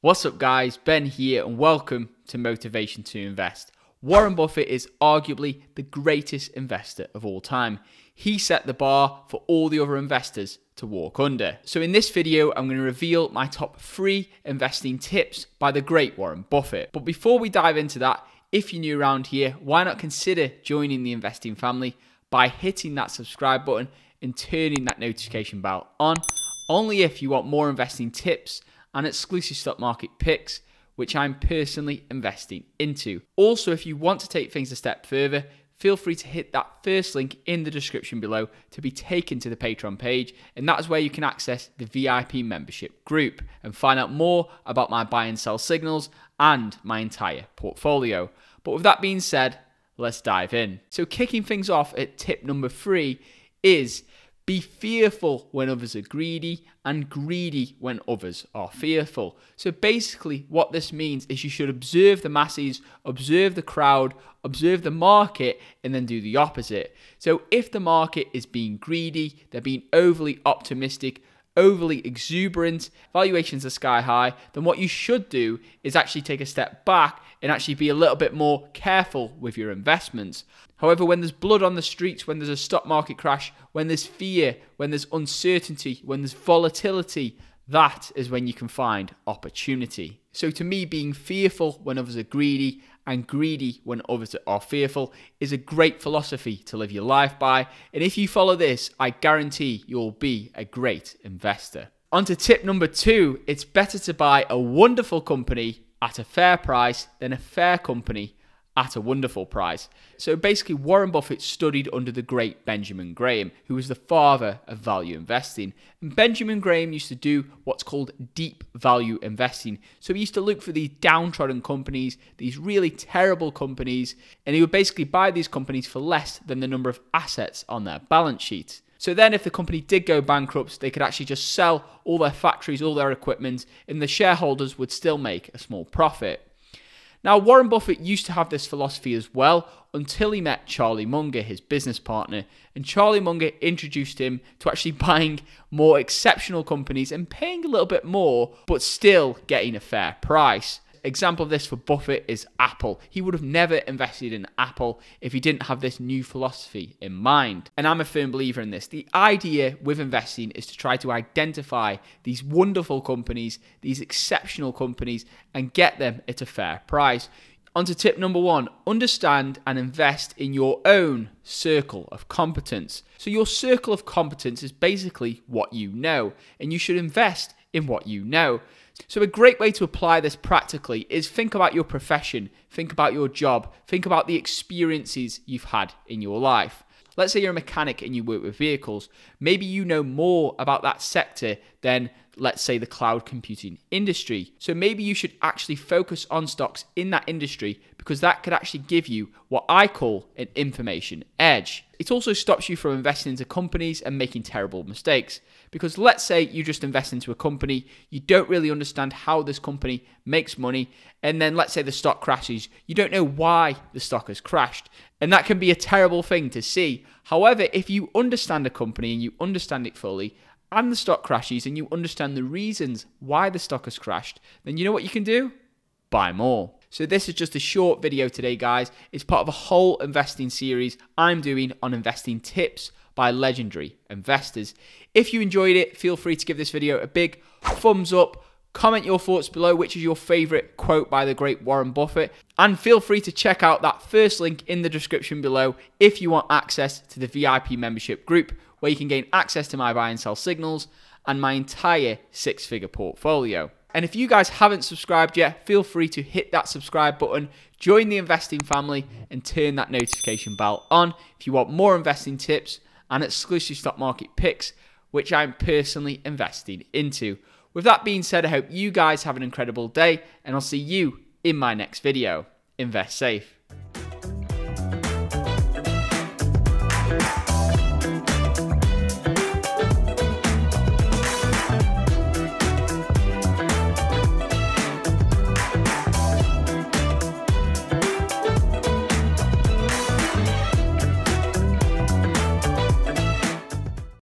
What's up guys, Ben here and welcome to Motivation to Invest. Warren Buffett is arguably the greatest investor of all time. He set the bar for all the other investors to walk under. So in this video, I'm going to reveal my top 3 investing tips by the great Warren Buffett. But before we dive into that, if you're new around here, why not consider joining the investing family by hitting that subscribe button and turning that notification bell on, only if you want more investing tips and exclusive stock market picks, which I'm personally investing into. Also, if you want to take things a step further, feel free to hit that first link in the description below to be taken to the Patreon page, and that is where you can access the VIP membership group and find out more about my buy and sell signals and my entire portfolio. But with that being said, let's dive in. So kicking things off at tip number 3 is be fearful when others are greedy and greedy when others are fearful. So basically what this means is you should observe the masses, observe the crowd, observe the market, and then do the opposite. So if the market is being greedy, they're being overly optimistic, overly exuberant, valuations are sky high, then what you should do is actually take a step back and actually be a little bit more careful with your investments. However, when there's blood on the streets, when there's a stock market crash, when there's fear, when there's uncertainty, when there's volatility, that is when you can find opportunity. So to me, being fearful when others are greedy and greedy when others are fearful is a great philosophy to live your life by. And if you follow this, I guarantee you'll be a great investor. On to tip number 2, it's better to buy a wonderful company at a fair price than a fair company at a wonderful price. So basically Warren Buffett studied under the great Benjamin Graham, who was the father of value investing. And Benjamin Graham used to do what's called deep value investing. So he used to look for these downtrodden companies, these really terrible companies, and he would basically buy these companies for less than the number of assets on their balance sheet. So then if the company did go bankrupt, they could actually just sell all their factories, all their equipment, and the shareholders would still make a small profit. Now, Warren Buffett used to have this philosophy as well until he met Charlie Munger, his business partner. And Charlie Munger introduced him to actually buying more exceptional companies and paying a little bit more, but still getting a fair price. Example of this for Buffett is Apple. He would have never invested in Apple if he didn't have this new philosophy in mind. And I'm a firm believer in this. The idea with investing is to try to identify these wonderful companies, these exceptional companies, and get them at a fair price. On to tip number 1, understand and invest in your own circle of competence. So your circle of competence is basically what you know, and you should invest in what you know. So a great way to apply this practically is think about your profession, think about your job, think about the experiences you've had in your life. Let's say you're a mechanic and you work with vehicles. Maybe you know more about that sector than, let's say, the cloud computing industry. So maybe you should actually focus on stocks in that industry because that could actually give you what I call an information edge. It also stops you from investing into companies and making terrible mistakes. Because let's say you just invest into a company, you don't really understand how this company makes money, and then let's say the stock crashes, you don't know why the stock has crashed, and that can be a terrible thing to see. However, if you understand a company and you understand it fully, and the stock crashes and you understand the reasons why the stock has crashed, then you know what you can do? Buy more. So this is just a short video today, guys. It's part of a whole investing series I'm doing on investing tips by legendary investors. If you enjoyed it, feel free to give this video a big thumbs up. Comment your thoughts below, which is your favorite quote by the great Warren Buffett. And feel free to check out that first link in the description below if you want access to the VIP membership group, where you can gain access to my buy and sell signals and my entire 6-figure portfolio. And if you guys haven't subscribed yet, feel free to hit that subscribe button, join the investing family, and turn that notification bell on if you want more investing tips and exclusive stock market picks, which I'm personally investing into. With that being said, I hope you guys have an incredible day, and I'll see you in my next video. Invest safe.